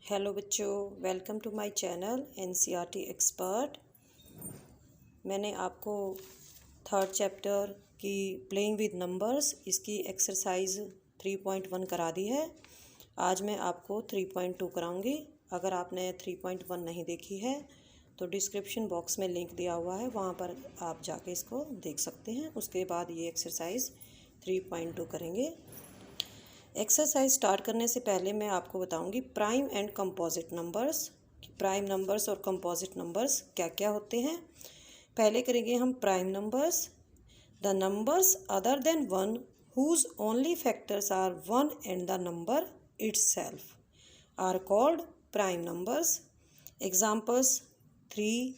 Hello बच्चों, welcome to my channel NCERT expert. मैंने आपको थर्ड चैप्टर की प्लेइंग विद नंबर्स इसकी एक्सरसाइज 3.1 करा दी है। आज मैं आपको 3.2 कराऊंगी। अगर आपने 3.1 नहीं देखी है तो डिस्क्रिप्शन बॉक्स में लिंक दिया हुआ है, वहाँ पर आप जाके इसको देख सकते हैं। उसके बाद ये एक्सरसाइज 3.2 करेंगे। एक्सरसाइज स्टार्ट करने से पहले मैं आपको बताऊंगी prime and composite numbers. Prime numbers और कंपोजिट नंबर्स क्या क्या होते हैं। पहले करेंगे हम prime numbers. The numbers other than one whose only factors are one and the number itself are called prime numbers. Examples 3,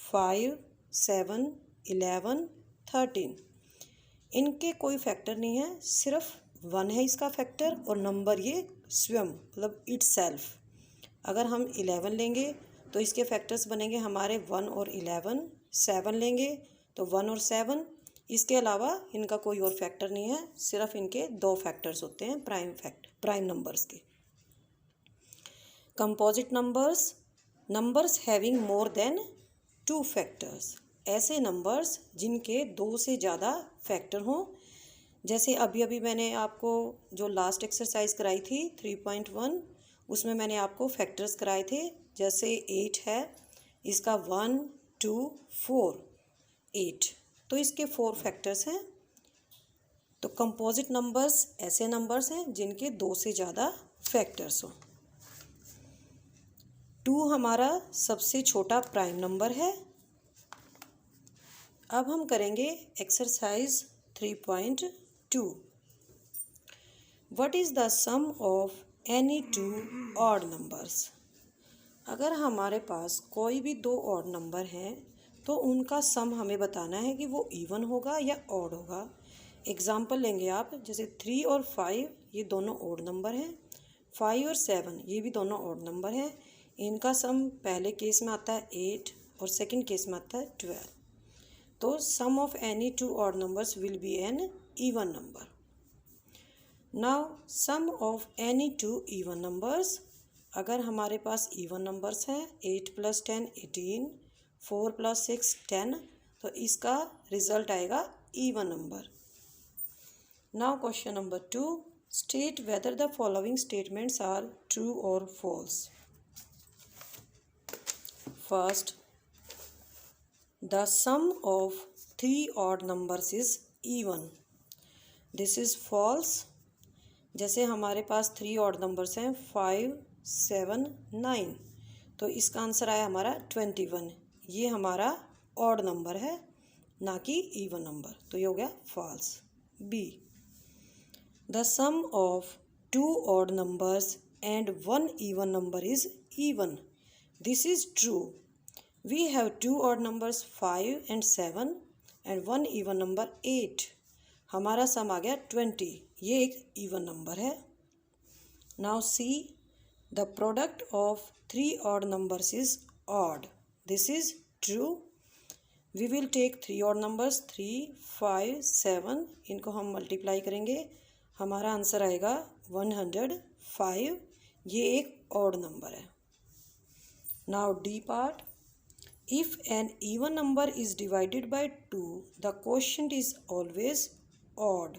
5, 7, 11, 13। इनके कोई फैक्टर नहीं है, सिर्फ वन है इसका फैक्टर और नंबर ये स्वयं मतलब इट सेल्फ। अगर हम 11 लेंगे तो इसके फैक्टर्स बनेंगे हमारे 1 और 11। 7 लेंगे तो 1 और 7। इसके अलावा इनका कोई और फैक्टर नहीं है, सिर्फ इनके दो फैक्टर्स होते हैं प्राइम नंबर्स के। Composite numbers, numbers having more than 2 factors. ऐसे नंबर्स जिनके 2 से ज़्यादा फैक्टर हों। जैसे अभी अभी मैंने आपको जो लास्ट एक्सरसाइज कराई थी 3.1, उसमें मैंने आपको फैक्टर्स कराए थे। जैसे 8 है, इसका 1, 2, 4, 8, तो इसके 4 फैक्टर्स हैं। तो कंपोजिट नंबर्स ऐसे नंबर्स हैं जिनके 2 से ज़्यादा फैक्टर्स हों। 2 हमारा सबसे छोटा प्राइम नंबर है। अब हम करेंगे exercise 3.2। What is the sum of any two odd numbers? अगर हमारे पास कोई भी 2 ऑड नंबर हैं तो उनका सम हमें बताना है कि वो इवन होगा या ऑड होगा। एग्जाम्पल लेंगे आप, जैसे 3 और 5 ये दोनों ऑड नंबर हैं। 5 और 7 ये भी दोनों ऑड नंबर हैं। इनका सम पहले केस में आता है 8 और सेकंड केस में आता है 12। तो sum of any 2 odd numbers will be an even number. Now sum of any 2 even numbers. अगर हमारे पास इवन नंबर्स हैं 8 + 10 18, 4 + 6 10, तो इसका रिजल्ट आएगा even number. Now question number 2, state whether the following statements are true और false. First, the sum of 3 odd numbers is even. This is false. जैसे हमारे पास 3 odd numbers हैं 5, 7, 9, तो इसका आंसर आया हमारा 21। ये हमारा ऑड नंबर है, ना कि इवन नंबर, तो ये हो गया false. B, the sum of 2 odd numbers and 1 even number is even. This is true. We have 2 odd numbers 5 and 7 and 1 even number 8। हमारा सम आ गया 20, ये एक इवन नंबर है। Now see, the product of 3 odd numbers is odd. This is true. We will take 3 odd numbers 3, 5, 7, इनको हम multiply करेंगे, हमारा आंसर आएगा 105। ये एक ऑड नंबर है। Now d part, if an even number is divided by 2 the quotient is always odd.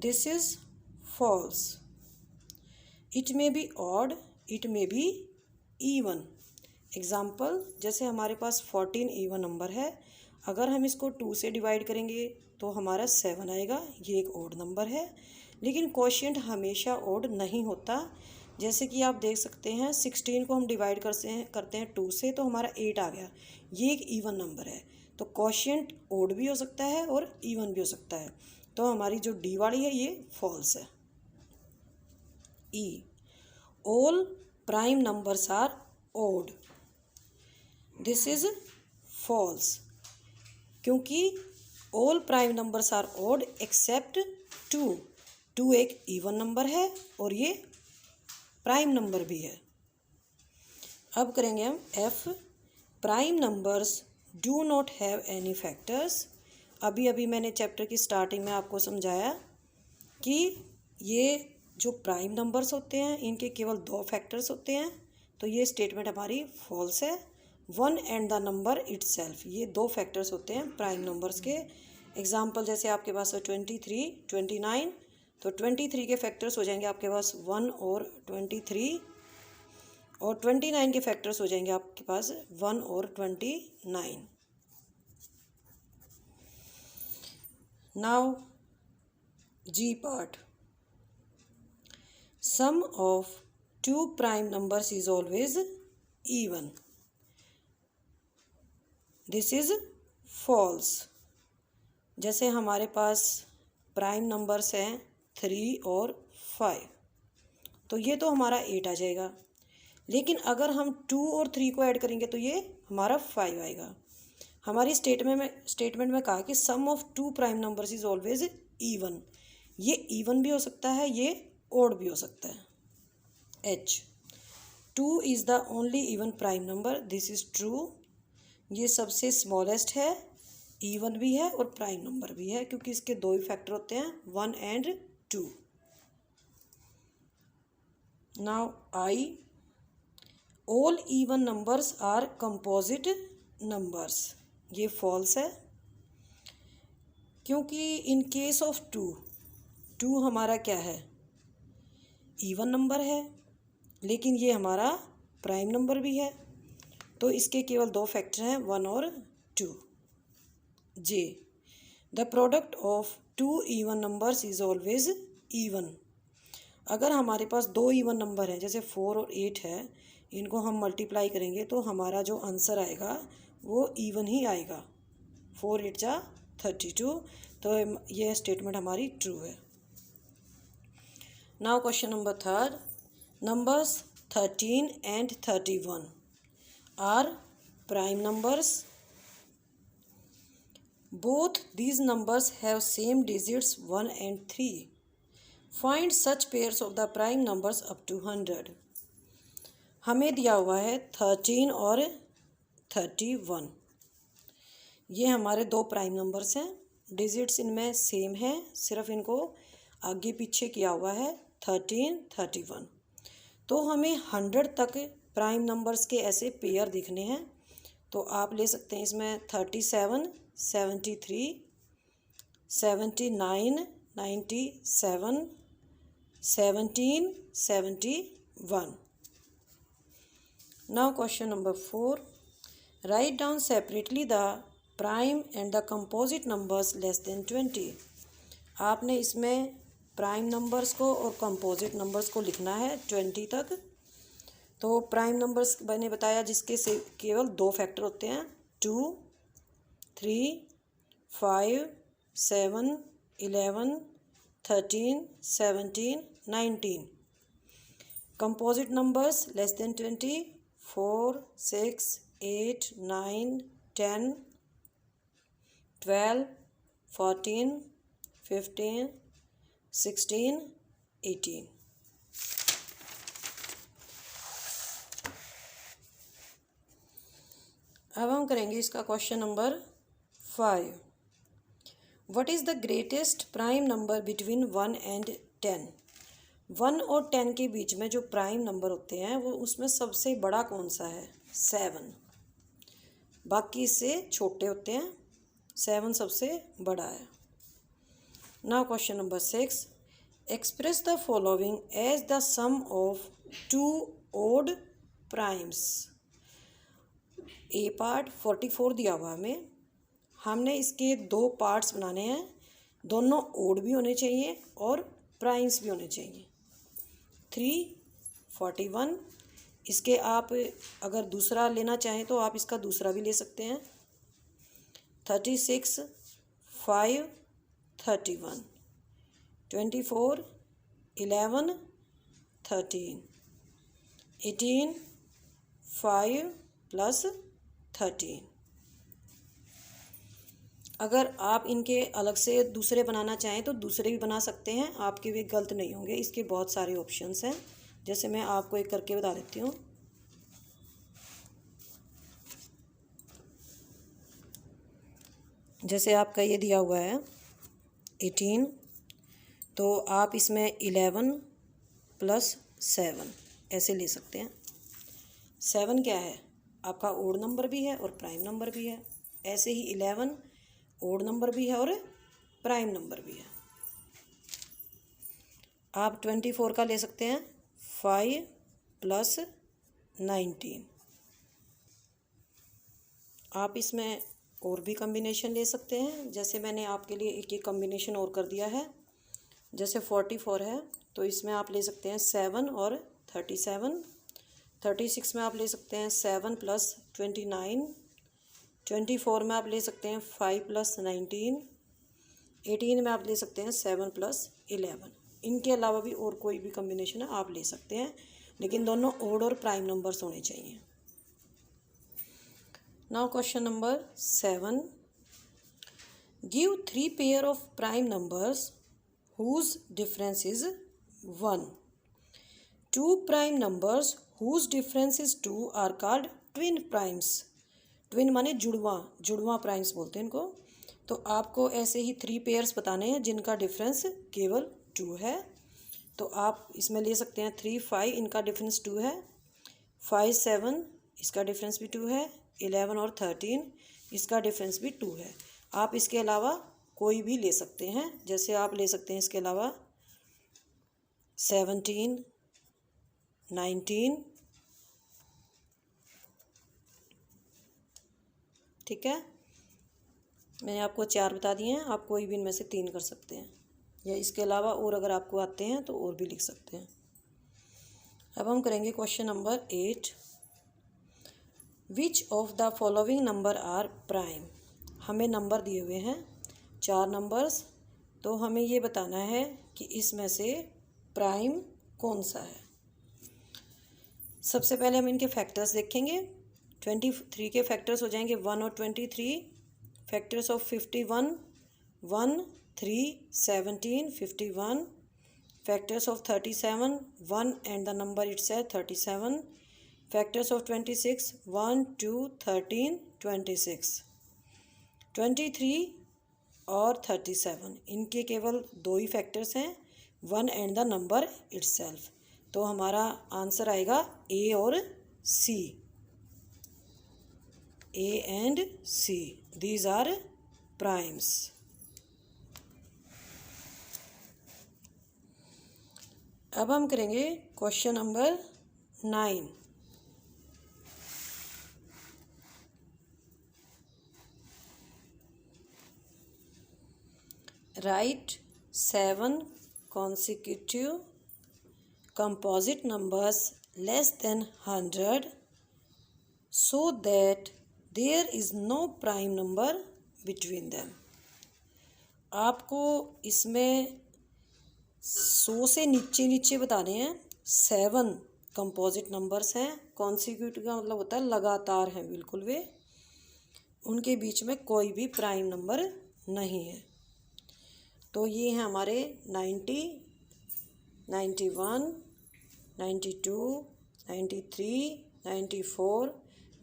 This is false. It may be odd, it may be even. Example, जैसे हमारे पास 14 even number है, अगर हम इसको 2 से divide करेंगे तो हमारा 7 आएगा, ये एक ऑड नंबर है। लेकिन क्वोशिएंट हमेशा ऑड नहीं होता। जैसे कि आप देख सकते हैं 16 को हम डिवाइड करते हैं 2 से, तो हमारा 8 आ गया, ये एक इवन नंबर है। तो क्वोशिएंट ओड भी हो सकता है और इवन भी हो सकता है। तो हमारी जो डी वाली है ये फॉल्स है। E, all prime numbers are odd. This is false, क्योंकि all prime numbers are odd except 2। 2 एक इवन नंबर है और ये प्राइम नंबर भी है। अब करेंगे हम F, prime numbers do not have any factors. अभी अभी मैंने चैप्टर की स्टार्टिंग में आपको समझाया कि ये जो प्राइम नंबर्स होते हैं इनके केवल 2 फैक्टर्स होते हैं, तो ये स्टेटमेंट हमारी फॉल्स है। 1 एंड द नंबर इटसेल्फ, ये 2 फैक्टर्स होते हैं प्राइम नंबर्स के। एग्जांपल जैसे आपके पास है 23, 29, तो 23 के फैक्टर्स हो जाएंगे आपके पास 1 और 23, और 29 के फैक्टर्स हो जाएंगे आपके पास 1 और 29। Now g part, sum of 2 prime numbers is always even. This is false. जैसे हमारे पास प्राइम नंबर्स हैं 3 और 5, तो ये तो हमारा 8 आ जाएगा, लेकिन अगर हम 2 और 3 को ऐड करेंगे तो ये हमारा 5 आएगा। हमारी स्टेटमेंट में कहा कि sum of 2 prime numbers is always even. ये इवन भी हो सकता है, ये ओड भी हो सकता है। H, 2 is the only even prime number, this is true. ये सबसे स्मॉलेस्ट है, इवन भी है और प्राइम नंबर भी है, क्योंकि इसके 2 ही फैक्टर होते हैं, 1 and 2। Now i, all even numbers are composite numbers. ये फॉल्स है, क्योंकि इन केस ऑफ 2 हमारा क्या है, इवन नंबर है, लेकिन ये हमारा प्राइम नंबर भी है, तो इसके केवल 2 फैक्टर हैं, 1 और 2। J, the product of 2 even numbers is always even. अगर हमारे पास 2 इवन नंबर हैं, जैसे 4 और 8 है, इनको हम मल्टीप्लाई करेंगे तो हमारा जो आंसर आएगा वो इवन ही आएगा। 4 8 जा 32, तो ये स्टेटमेंट हमारी ट्रू है। Now question number 3, numbers 13 and 31 are prime numbers. Both these numbers have same digits 1 and 3. Find such pairs of the prime numbers up to 100. हमें दिया हुआ है 13 और 31, ये हमारे 2 प्राइम नंबर्स हैं, डिजिट्स इनमें सेम है, सिर्फ इनको आगे पीछे किया हुआ है 13 31। तो हमें 100 तक प्राइम नंबर्स के ऐसे पेयर दिखने हैं, तो आप ले सकते हैं इसमें 37 73 79 97 17 71। Now question number 4, write down separately the prime and the composite numbers less than 20. आपने इसमें प्राइम नंबर्स को और कंपोजिट नंबर्स को लिखना है 20 तक। तो प्राइम नंबर्स मैंने बताया जिसके से केवल 2 फैक्टर होते हैं, 2 3 5 7 11 13 17 19। Composite numbers less than 20, 4 6 8 9 10 12 14 15 16 18। अब हम करेंगे इसका question number 5। What is the greatest prime number between 1 and 10। 1 और 10 के बीच में जो प्राइम नंबर होते हैं वो उसमें सबसे बड़ा कौन सा है, 7। बाकी इससे छोटे होते हैं, 7 सबसे बड़ा है। Now question number 6, express the following as the sum of 2 odd primes. A part 44 दिया हुआ हमें, हमने इसके 2 पार्ट्स बनाने हैं, दोनों ओड भी होने चाहिए और प्राइम्स भी होने चाहिए। 3 41, इसके आप अगर दूसरा लेना चाहें तो आप इसका दूसरा भी ले सकते हैं। 36 5 31 24 11 13 18 5 प्लस 13। अगर आप इनके अलग से दूसरे बनाना चाहें तो दूसरे भी बना सकते हैं, आपके भी गलत नहीं होंगे। इसके बहुत सारे ऑप्शंस हैं, जैसे मैं आपको एक करके बता देती हूँ। जैसे आपका ये दिया हुआ है 18, तो आप इसमें 11 प्लस 7 ऐसे ले सकते हैं। 7 क्या है, आपका ओड नंबर भी है और प्राइम नंबर भी है। ऐसे ही 11 ओड नंबर भी है और प्राइम नंबर भी है। आप 24 का ले सकते हैं 5 प्लस 19। आप इसमें और भी कम्बिनेशन ले सकते हैं, जैसे मैंने आपके लिए एक कम्बिनेशन और कर दिया है। जैसे 44 है तो इसमें आप ले सकते हैं 7 और 37। 36 में आप ले सकते हैं 7 प्लस 29। 24 में आप ले सकते हैं 5 प्लस 19। 18 में आप ले सकते हैं 7 प्लस 11। इनके अलावा भी और कोई भी कम्बिनेशन है आप ले सकते हैं, लेकिन दोनों ओड और प्राइम नंबर्स होने चाहिए। Now question number 7, give 3 pair of prime numbers whose difference is 1. 2 prime numbers whose difference is 2 are called twin primes. Twin माने जुड़वा प्राइम्स बोलते हैं इनको। तो आपको ऐसे ही 3 पेयर्स बताने हैं जिनका डिफरेंस केवल 2 है। तो आप इसमें ले सकते हैं 3 5, इनका डिफरेंस 2 है। 5 7, इसका डिफरेंस भी 2 है। 11 और 13, इसका डिफरेंस भी 2 है। आप इसके अलावा कोई भी ले सकते हैं, जैसे आप ले सकते हैं इसके अलावा 17 19, ठीक है। मैंने आपको 4 बता दिए हैं, आप कोई भी इनमें से 3 कर सकते हैं, या इसके अलावा और अगर आपको आते हैं तो और भी लिख सकते हैं। अब हम करेंगे question number 8, which of the following number are prime. हमें नंबर दिए हुए हैं 4 नंबर्स, तो हमें ये बताना है कि इसमें से प्राइम कौन सा है। सबसे पहले हम इनके फैक्टर्स देखेंगे। 23 के फैक्टर्स हो जाएंगे 1 और 23। Factors of 51 1 3 17 51। Factors of 37 1 and the number it's है 37। Factors of 26 1 2 13 26। 23 और 37 इनके केवल 2 ही फैक्टर्स हैं, 1 एंड द नंबर इटसेल्फ। तो हमारा आंसर आएगा ए और C, A and C, these are primes. अब हम करेंगे question number 9, write 7 consecutive composite numbers less than 100 so that there is no prime number between them. आपको इसमें 100 से नीचे नीचे बताने हैं। 7 कंपोजिट नंबर्स हैं, कॉन्सिक्यूटिव का मतलब होता है लगातार हैं बिल्कुल वे, उनके बीच में कोई भी प्राइम नंबर नहीं है। तो ये हैं हमारे 90 91 92 93 94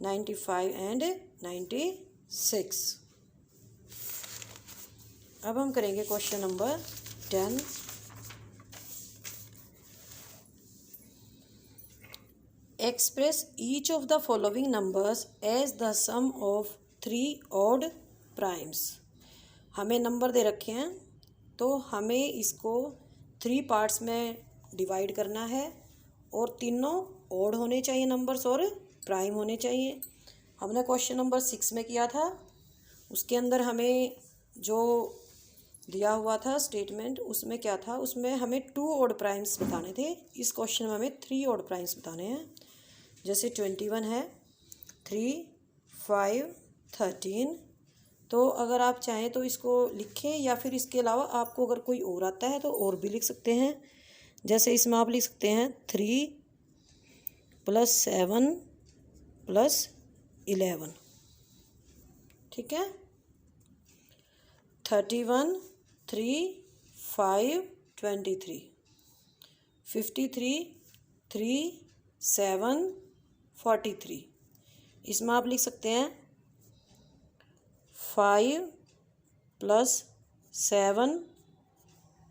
95 एंड 96। अब हम करेंगे question number 10, express each of the following numbers as the sum of 3 odd primes. हमें नंबर दे रखे हैं, तो हमें इसको 3 पार्ट्स में डिवाइड करना है और तीनों ओड होने चाहिए नंबर्स और प्राइम होने चाहिए। हमने क्वेश्चन नंबर 6 में किया था, उसके अंदर हमें जो दिया हुआ था स्टेटमेंट, उसमें क्या था, उसमें हमें 2 ऑड प्राइम्स बताने थे। इस क्वेश्चन में हमें 3 ऑड प्राइम्स बताने हैं। जैसे 21 है 3 5 13। तो अगर आप चाहें तो इसको लिखें, या फिर इसके अलावा आपको अगर कोई और आता है तो और भी लिख सकते हैं। जैसे इसमें आप लिख सकते हैं 3 प्लस 7 प्लस 11, ठीक है। 31 3 5 23। 53 3 7 43। इसमें आप लिख सकते हैं 5 प्लस 7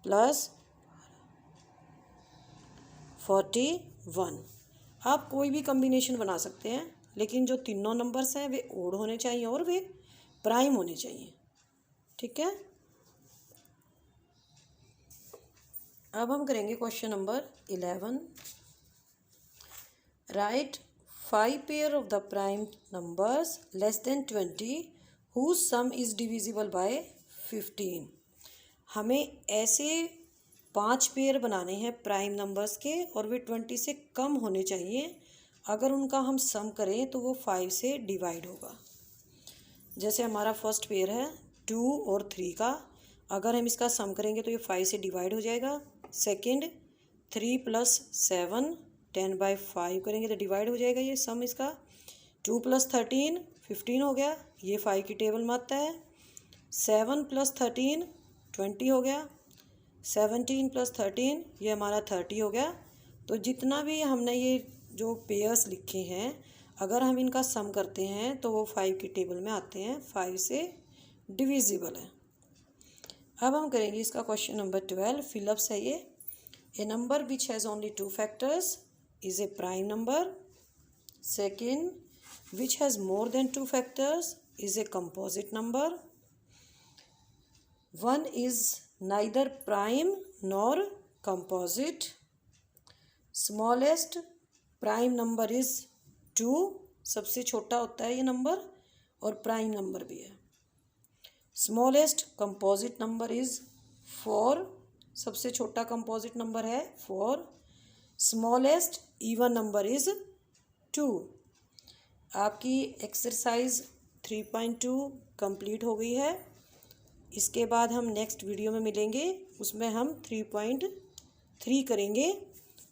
प्लस 41। आप कोई भी कम्बिनेशन बना सकते हैं, लेकिन जो तीनों नंबर्स हैं वे ओड होने चाहिए और वे प्राइम होने चाहिए। ठीक है, अब हम करेंगे question number 11। Write 5 pair of the prime numbers less than 20 whose sum is divisible by 15। हमें ऐसे 5 पेयर बनाने हैं प्राइम नंबर्स के और वे 20 से कम होने चाहिए। अगर उनका हम सम करें तो वो 5 से डिवाइड होगा। जैसे हमारा फर्स्ट पेयर है 2 और 3 का, अगर हम इसका सम करेंगे तो ये 5 से डिवाइड हो जाएगा। सेकंड 3 + 7 10/5 करेंगे तो डिवाइड हो जाएगा ये सम इसका। 2 + 13 15 हो गया, ये 5 की टेबल में आता है। 7 + 13 20 हो गया। 17 + 13 ये हमारा 30 हो गया। तो जितना भी हमने ये जो पेयर्स लिखे हैं, अगर हम इनका सम करते हैं तो वो 5 की टेबल में आते हैं, 5 से डिविजिबल है। अब हम करेंगे इसका क्वेश्चन नंबर 12। फिलअप्स है ये। A number which has only 2 factors is a prime number. Second, which has more than 2 factors is a composite number. 1 is neither prime nor composite. Smallest prime number is 2, सबसे छोटा होता है ये number और prime number भी है। Smallest composite number is 4, सबसे छोटा कंपोजिट नंबर है 4। Smallest even number is 2। आपकी एक्सरसाइज 3.2 कंप्लीट हो गई है। इसके बाद हम नेक्स्ट वीडियो में मिलेंगे, उसमें हम 3.3 करेंगे।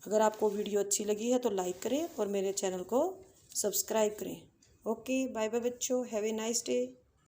अगर आपको वीडियो अच्छी लगी है तो लाइक करें और मेरे चैनल को सब्सक्राइब करें। ओके, बाय बाय बच्चों, हैव ए नाइस डे।